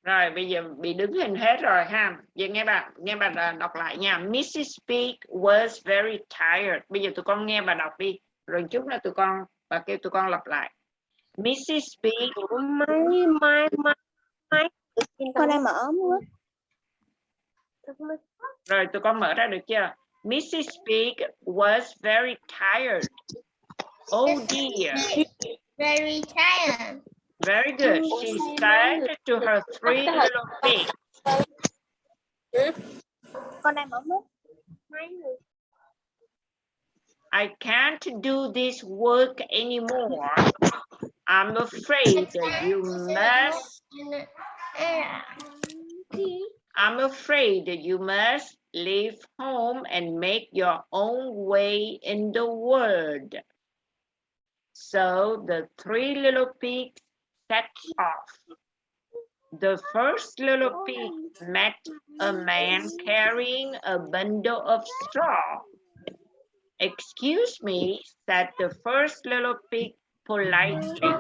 Rồi bây giờ bị đứng hình hết rồi ha. Giờ nghe bà đọc lại nha. Mrs. Pig was very tired. Bây giờ tụi con nghe bà đọc đi. Rồi chút nữa bà kêu tụi con lặp lại. Mrs. Pig. Con đang mở nữa. Rồi tụi con mở ra được chưa? Mrs. Pig was very tired. Oh dear. Very tired. Very good. She said to her three little pigs. Con đang mở nước. I can't do this work anymore. I'm afraid you must leave home and make your own way in the world. So the three little pigs set off. The first little pig met a man carrying a bundle of straw. Excuse me, said the first little pig politely.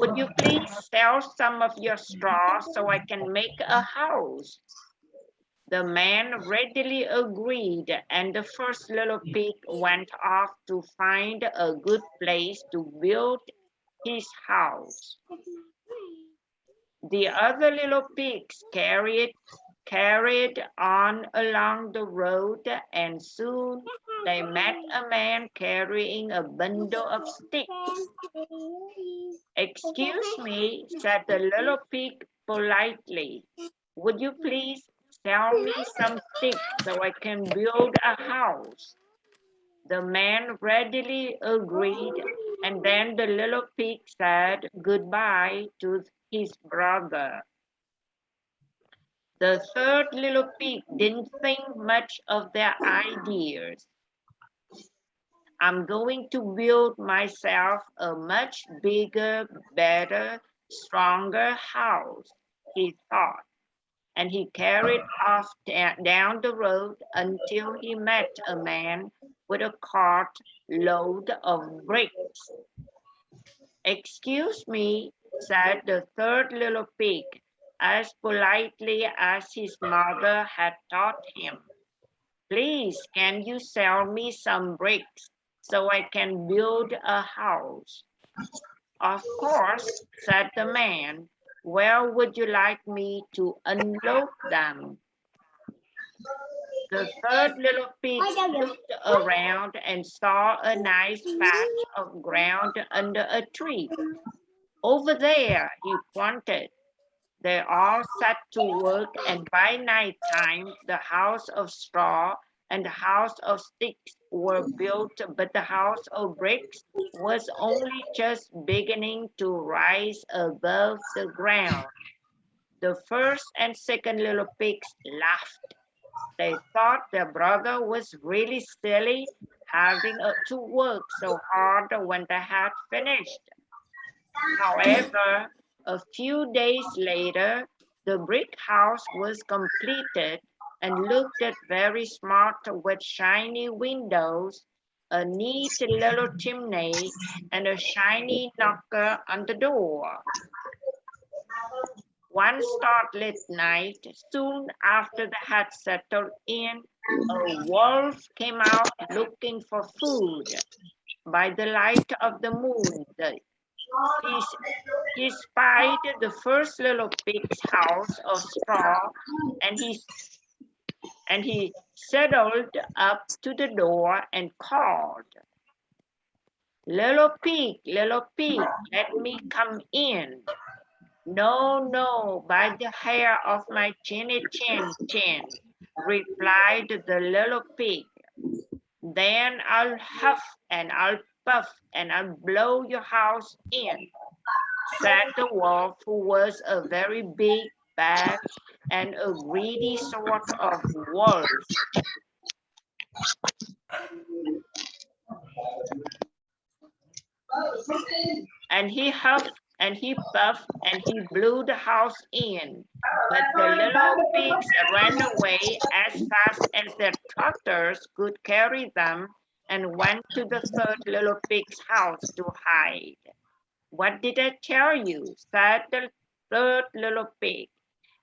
Would you please sell some of your straw so I can make a house? The man readily agreed, and the first little pig went off to find a good place to build his house. The other little pigs carried on along the road, and soon they met a man carrying a bundle of sticks. Excuse me, said the little pig politely. Would you please sell me some sticks so I can build a house? The man readily agreed, and then the little pig said goodbye to his brother. The third little pig didn't think much of their ideas. I'm going to build myself a much bigger, better, stronger house, he thought. And he carried off down the road until he met a man with a cart load of bricks. Excuse me, said the third little pig, as politely as his mother had taught him. Please, can you sell me some bricks so I can build a house? Of course, said the man. Where would you like me to unload them? The third little pig looked around and saw a nice patch of ground under a tree. Over there, he pointed. They all set to work, and by night time, the house of straw and the house of sticks were built, but the house of bricks was only just beginning to rise above the ground. The first and second little pigs laughed. They thought their brother was really silly having to work so hard when they had finished. However, a few days later, the brick house was completed and looked very smart with shiny windows, a neat little chimney, and a shiny knocker on the door. One starlit night, soon after they had settled in, a wolf came out looking for food. By the light of the moon, he spied the first little pig's house of straw, and he settled up to the door and called, little pig, let me come in." "No, no, by the hair of my chinny chin," replied the little pig. "Then I'll huff and I'll puff and I'll blow your house in," said the wolf, who was a very big, bad, and a greedy sort of wolf. And he huffed and he puffed and he blew the house in. But the little pigs ran away as fast as their trotters could carry them and went to the third little pig's house to hide. "What did I tell you?" said third little pig.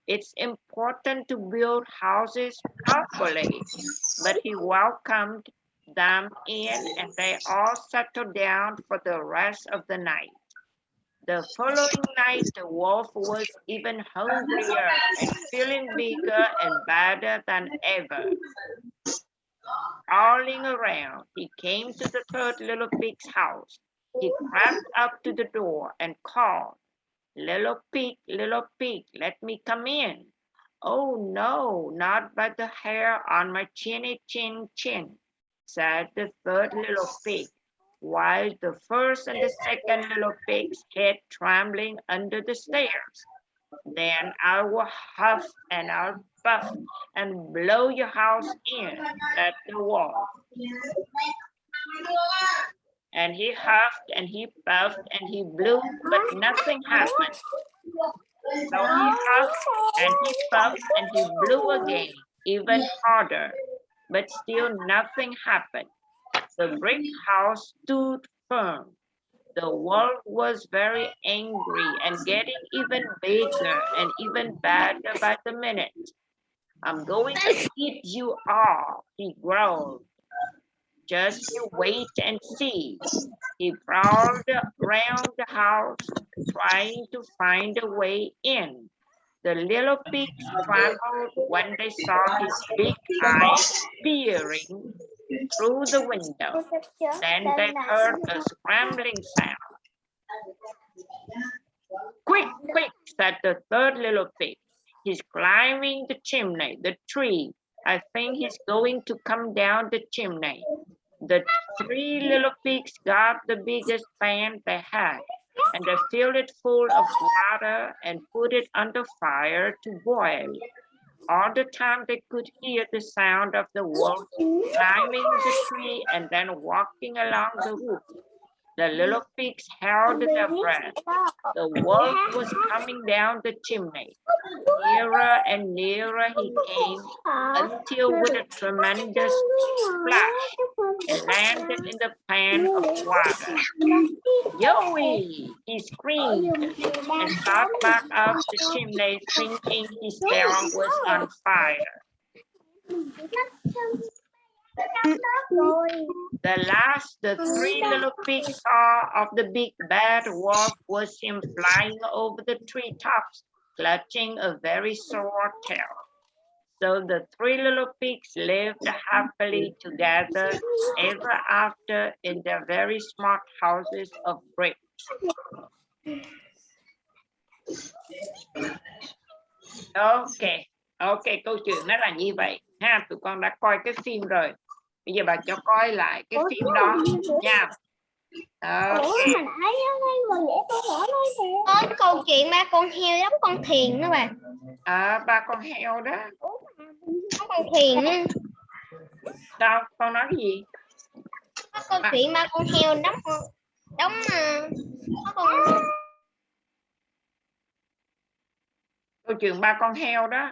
It's important to build houses properly, but he welcomed them in and they all settled down for the rest of the night. The following night, the wolf was even hungrier and feeling bigger and badder than ever. Crawling around, he came to the third little pig's house. He crept up to the door and called, little pig, let me come in." "Oh no, not by the hair on my chinny chin chin," said the third little pig, while the first and the second little pigs hid trembling under the stairs. "Then I will huff and I'll puff and blow your house in," said the wolf. And he huffed and he puffed and he blew, but nothing happened. So he huffed and he puffed and he blew again, even harder, but still nothing happened. The brick house stood firm. The wolf was very angry and getting even bigger and even badder by the minute. "I'm going to eat you all," he growled. "Just you wait and see." He prowled around the house, trying to find a way in. The little pigs trembled when they saw his big eyes peering through the window. Then they heard a scrambling sound. "Quick, quick," said the third little pig. "He's climbing the chimney, the tree. I think he's going to come down the chimney." The three little pigs got the biggest pan they had, and they filled it full of water and put it on the fire to boil. All the time they could hear the sound of the wolf climbing the tree and then walking along the roof. The little pigs held their breath. The wolf was coming down the chimney. Nearer and nearer he came until with a tremendous splash, he landed in the pan of water. "Yoey!" he screamed and shot back up the chimney thinking his tail was on fire. The last the three little pigs saw of the big bad wolf was him flying over the treetops, clutching a very sore tail. So the three little pigs lived happily together ever after in their very smart houses of brick. Ok, câu chuyện nó là như vậy ha. Tụi con đã coi cái phim rồi. Bây giờ bà cho coi lại cái phim đó nha. Có câu chuyện ba con heo giống con thuyền đó bà. Ba con heo đó. Giống con thuyền đó. Sao? Con nói cái gì? Có câu chuyện ba con heo đóng Câu chuyện ba con heo đó.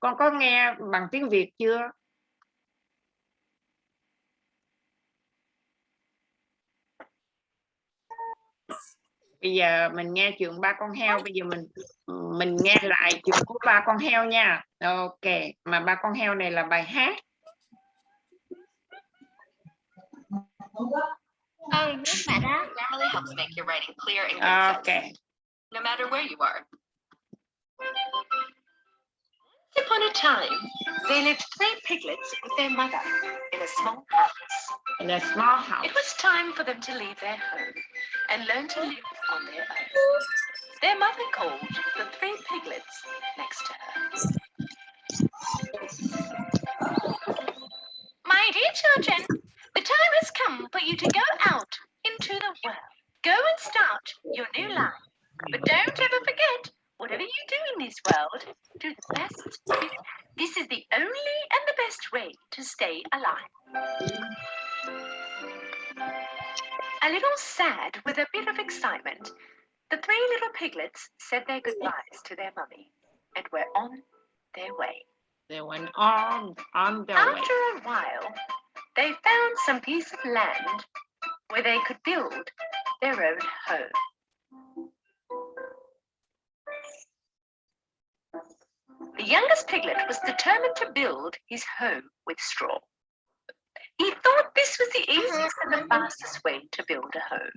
Con có nghe bằng tiếng Việt chưa? Bây giờ mình nghe chuyện ba con heo. Bây giờ mình nghe lại chuyện của ba con heo nha. Ok, mà ba con heo này là bài hát. Really helps make your writing clear and concise. Okay. No matter where you are. Once upon a time, there lived 3 piglets with their mother in a small house. In a small house. It was time for them to leave their home and learn to live on their own. Their mother called the 3 piglets next to her. "My dear children, the time has come for you to go out into the world. Go and start your new life. But don't ever forget, whatever you do in this world, do the best you can. This is the only and the best way to stay alive." A little sad with a bit of excitement, the 3 little piglets said their goodbyes to their mummy and were on their way. They went on their way. After a while, they found some piece of land where they could build their own home. youngest piglet was determined to build his home with straw. He thought this was the easiest and the fastest way to build a home.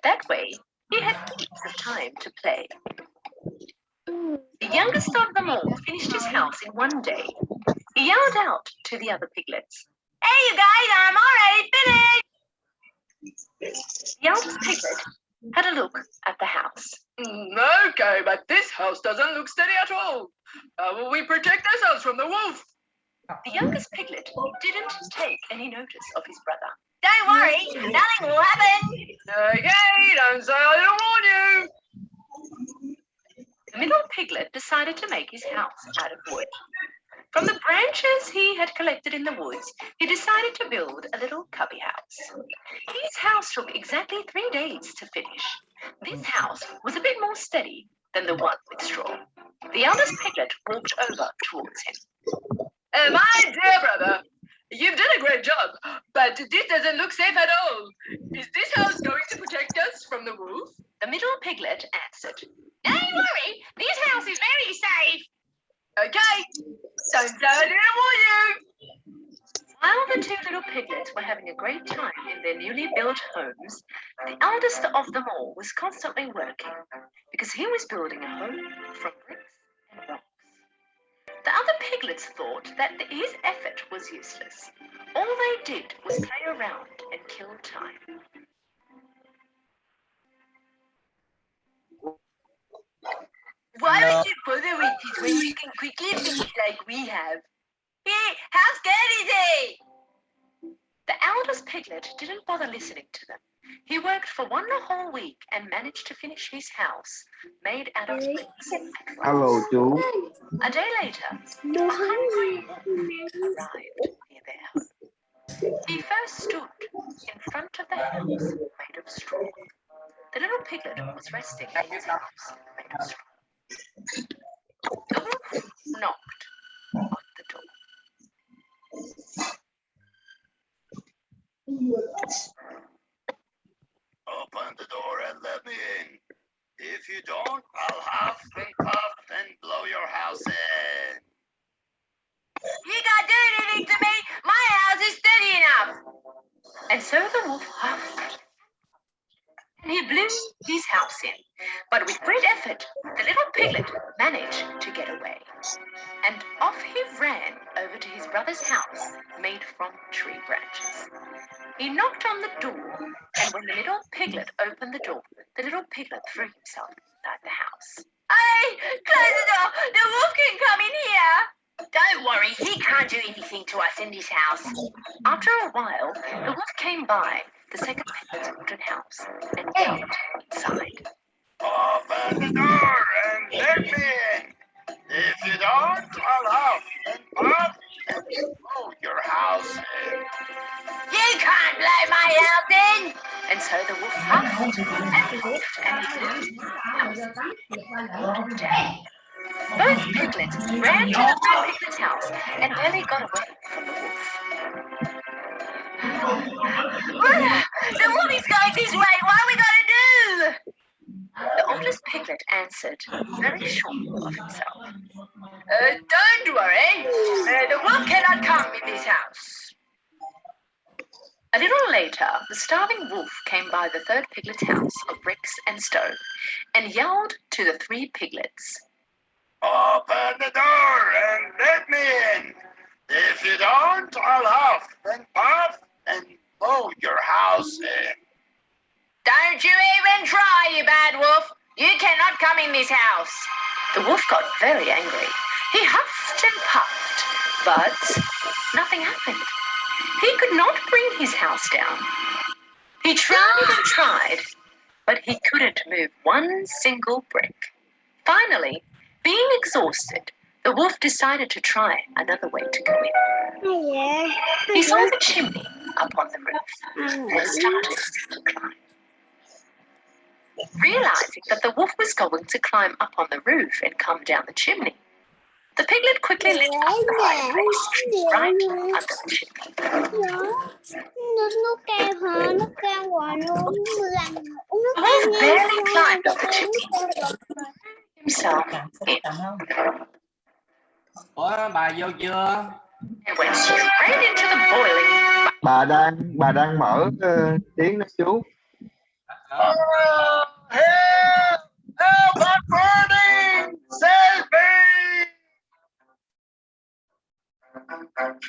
That way, he had heaps of time to play. The youngest of them all finished his house in one day. He yelled out to the other piglets, "Hey, you guys, I'm already finished!" The eldest piglet had a look at the house. Okay, but this house doesn't look steady at all. How will we protect ourselves from the wolf? The youngest piglet didn't take any notice of his brother. Don't worry, nothing will happen. Okay, don't say I didn't warn you. The middle piglet decided to make his house out of wood. From the branches he had collected in the woods, he decided to build a little cubby house. His house took exactly 3 days to finish. This house was a bit more steady than the one with straw. The eldest piglet walked over towards him. My dear brother, you've done a great job, but this doesn't look safe at all. Is this house going to protect us from the wolf? The middle piglet answered, "Don't worry, this house is very safe." Okay, don't say I didn't warn you. While the two little piglets were having a great time in their newly built homes, the eldest of them all was constantly working because he was building a home from bricks and rocks. The other piglets thought that his effort was useless. All they did was play around and kill time. Why would you bother with this when you can quickly finish like we have? Hey, how scared is he? The eldest piglet didn't bother listening to them. He worked for 1 whole week and managed to finish his house made out of bricks and rocks. Alo chú. A day later, a hungry wolf arrived near their home. He first stood in front of the house made of straw. The little piglet was resting in his house made of straw. The wolf knocked on the door. Open the door and let me in. If you don't, I'll huff and puff and blow your house in. You can't do anything to me. My house is steady enough. And so the wolf huffed and he blew his house in. But with great effort, the little piglet managed to get away. And off he ran over to his brother's house made from tree branches. He knocked on the door, and when the little piglet opened the door, the little piglet threw himself inside the house. Hey, close the door. The wolf can come in here. Don't worry, he can't do anything to us in this house. After a while, the wolf came by the second piglet's wooden house and jumped inside. Open the door and let me in. If you don't, I'll huff and puff and blow your house in. You can't blow my house in. And so the wolf huffed and puffed and blew his house down. Both piglets ran to the third piglet's house and barely got away from the wolf. The wolf is going this way. What are we going to do? The oldest piglet answered, very sure of himself. Don't worry. The wolf cannot come in this house. A little later, the starving wolf came by the third piglet's house of bricks and stone and yelled to the 3 piglets. Open the door and let me in. If you don't, I'll huff and puff and blow your house in. Don't you even try, you bad wolf. You cannot come in this house. The wolf got very angry. He huffed and puffed, but nothing happened. He could not bring his house down. He tried and tried, but he couldn't move one single brick. Finally, being exhausted, the wolf decided to try another way to go in. He saw the chimney up on the roof and started to climb. Realizing that the wolf was going to climb up on the roof and come down the chimney, the piglet quickly lit up the fireplace right under the chimney. The wolf barely climbed up the chimney himself in. Ủa bà vô chưa? and went straight into the boiling. Bà đang mở tiếng đó chú. Help! Help! I'm burning! Save me!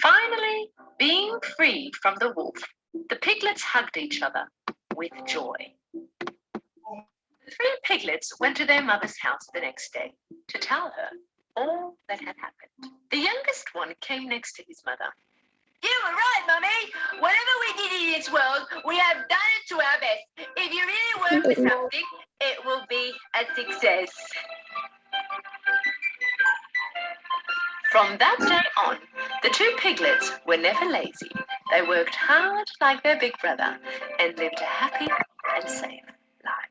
Finally, being freed from the wolf, the piglets hugged each other with joy. The 3 piglets went to their mother's house the next day to tell her all that had happened. The youngest one came next to his mother. You were right, Mummy. Whatever we did in this world, we have done it to our best. If you really work for something, it will be a success. From that day on, the 2 piglets were never lazy. They worked hard like their big brother and lived a happy and safe life.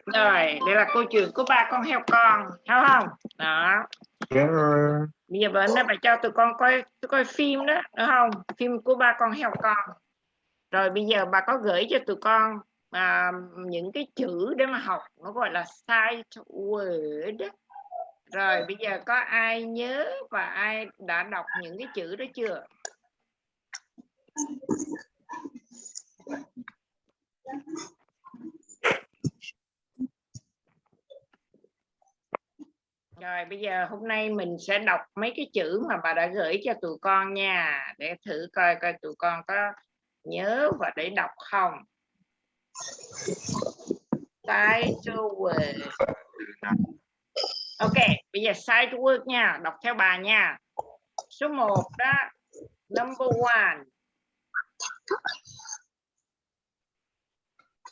Rồi, đây là câu chuyện của 3 con heo con, thấy không? Đó. Bây giờ bên đó bà cho tụi con coi phim đó, đúng không? Phim của 3 con heo con. Rồi bây giờ bà có gửi cho tụi con những cái chữ để mà học, nó gọi là sight word. Rồi bây giờ có ai nhớ và ai đã đọc những cái chữ đó chưa? Rồi bây giờ hôm nay mình sẽ đọc mấy cái chữ mà bà đã gửi cho tụi con nha, để thử coi tụi con có nhớ và để đọc không. Sight word. Ok, bây giờ sight word nha, đọc theo bà nha. Số 1 đó, number 1.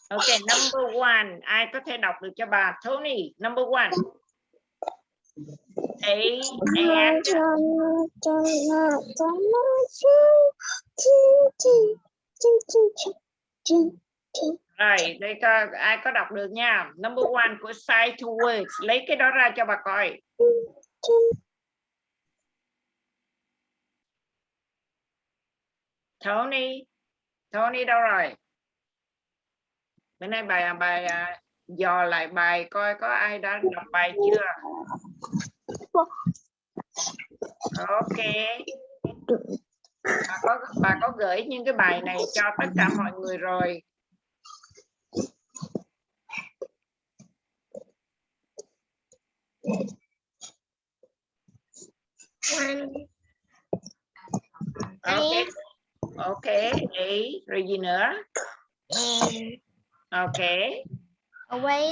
Ok, number 1, ai có thể đọc được cho bà? Tony, number 1. A and rồi, đây ai có đọc được nha. Number 1 của sight words, lấy cái đó ra cho bà coi. Tony đâu rồi? Bữa nay bài dò lại bài coi có ai đã đọc bài chưa? Ok. Bà có gửi những cái bài này cho tất cả mọi người rồi. Ok, A, rồi gì nữa? Ok. Away.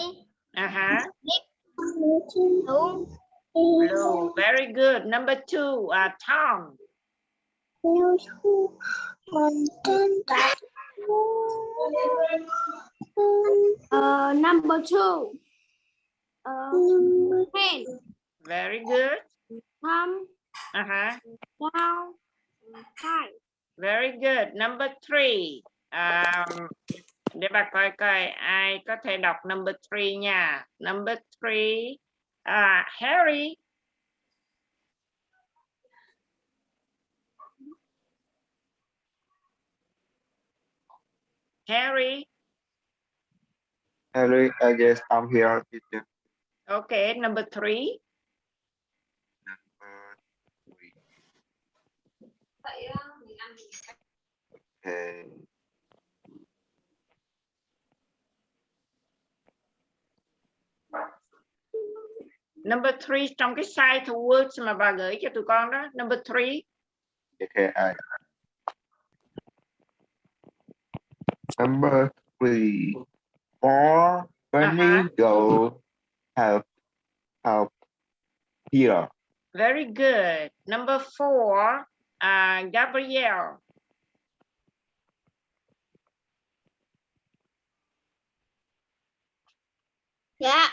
Blue, very good. Number 2, Tom. Number 2. Hen. Very good. Down. High. Very good. Number 3. Để bà coi ai có thể đọc number 3 nha. Number 3. Harry. Harry, yes, I'm here, teacher. Okay, number 3. Okay. Number 3 trong cái sight words mà bà gửi cho tụi con đó. Number 3. Okay, Number 3. 4 Bunny go help here. Very good. Number 4. Gabrielle. Dạ.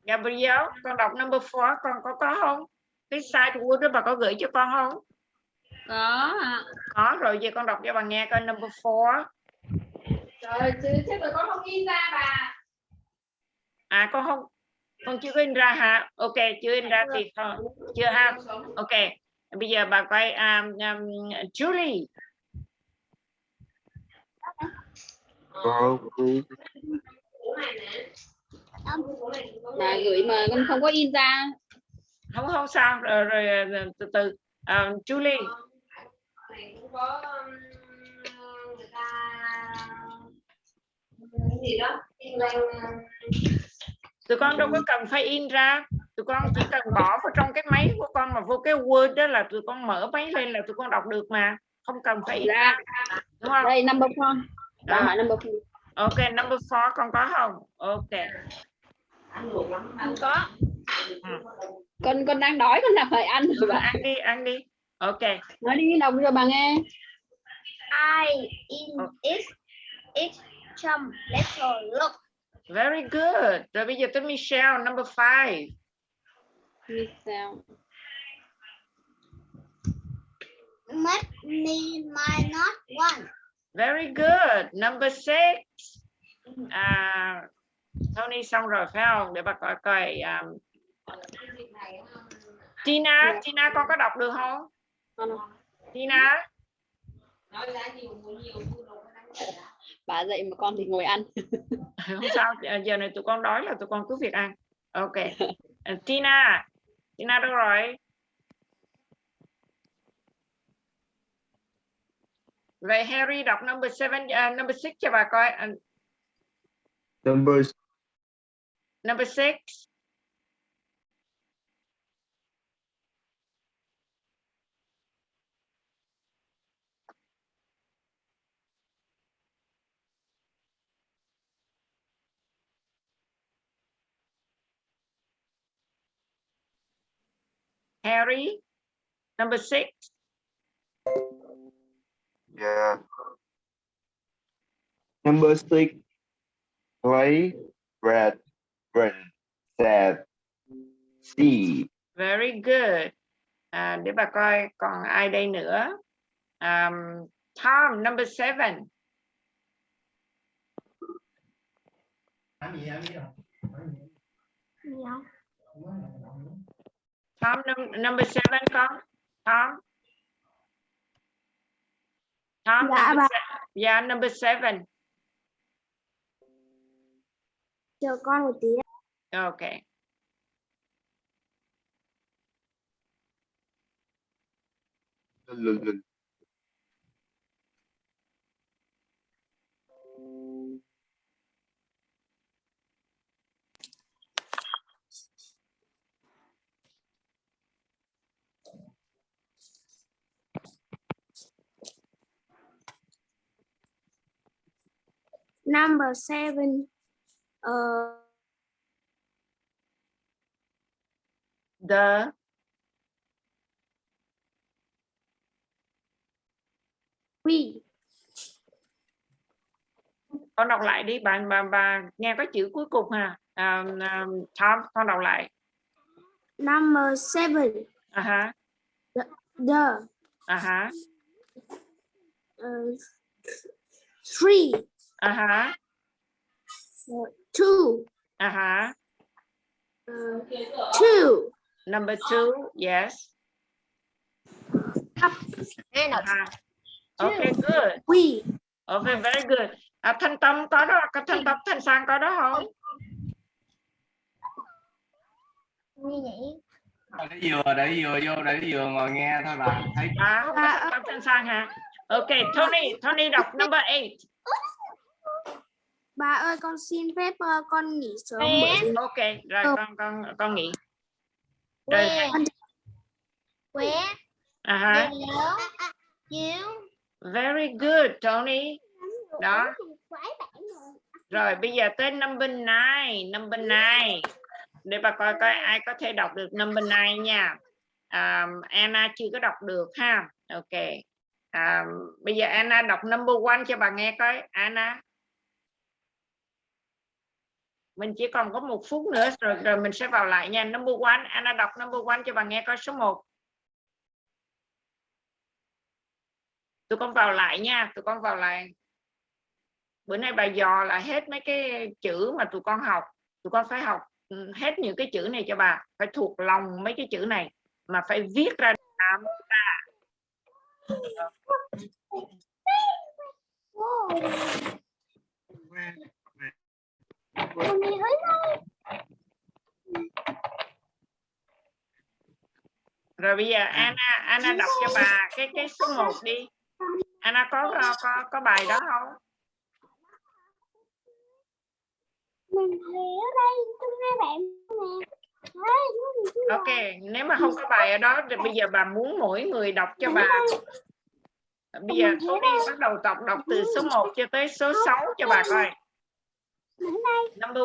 Gabrielle, con đọc number 4 con có không? Cái sight word đó bà có gửi cho con không? Có ạ. Có rồi, giờ con đọc cho bà nghe coi number 4. Trời, chứ mà con không in ra bà. Con chưa có in ra hả? Ok, chưa in ra thì không, chưa ha. Ok, bây giờ bà coi Julie. Bà gửi mà con không có in ra. Không sao, rồi từ từ. Julie. Này cũng có người ta cái gì đó kinh doanh. Tụi con đâu có cần phải in ra, tụi con chỉ cần bỏ vào trong cái máy của con mà vô cái Word đó là tụi con mở máy lên là tụi con đọc được mà, không cần phải in ra, đúng không? Đây number 4. Bà hỏi number 4. Ok, number 4 con có không? Ok. Không có. Con đang đói, con đang phải ăn rồi bà. Ăn đi. Ok. Nói đi, đọc cho bà nghe. I in it some little look. Very good. Rồi bây giờ tới Michelle, number 5. Michelle. Money minus one. Very good. Number 6. Tony xong rồi phải không? Để bà coi. Tina con có đọc được không? Tina. Bà dậy mà con thì ngồi ăn. Không sao, giờ này tụi con đói là tụi con cứ việc ăn. Ok. Tina đâu rồi? Vậy Harry đọc number 6 cho bà coi. Number 6. Harry, number 6. Yeah. Number 6. Play, red, red, sad, see. Very good. Để bà coi còn ai đây nữa. Tom, number 7. Tom, number 7 con. Tom. Dạ, number 7. Chờ con một tí. Ok. Lần. Number 7. The. We. Con đọc lại đi, bà nghe có chữ cuối cùng ha. Tom, con đọc lại. Number 7. The. 3. 2. 2. Number 2, yes. Okay, good. We. Okay, very good. Thanh Tâm có đó, Thanh Tâm, Thanh Sang có đó không? Để vừa ngồi nghe thôi bà. Thấy Không có Thanh Sang hả? Okay, Tony đọc number 8. Bà ơi, con xin phép con nghỉ sớm. Ok, rồi con nghỉ. Rồi. Very good, Tony. Đó. Rồi bây giờ tới number 9. Number 9. Để bà coi ai có thể đọc được number 9 nha. Anna chưa có đọc được ha. Ok. Bây giờ Anna đọc number 1 cho bà nghe coi. Anna. Mình chỉ còn có 1 phút nữa rồi mình sẽ vào lại nha. Number 1, Anna đọc number 1 cho bà nghe coi, số 1. Tụi con vào lại nha, tụi con vào lại. Bữa nay bà dò lại hết mấy cái chữ mà tụi con học. Tụi con phải học hết những cái chữ này cho bà. Phải thuộc lòng mấy cái chữ này. Mà phải viết ra. Rồi bây giờ Anna đọc cho bà cái số 1 đi. Anna có bài đó không? Mình thì ở đây trong hai bạn nè. Ok, nếu mà không có bài ở đó thì bây giờ bà muốn mỗi người đọc cho bà. Bây giờ tôi đi bắt đầu đọc từ số 1 cho tới số 6 cho bà coi. Number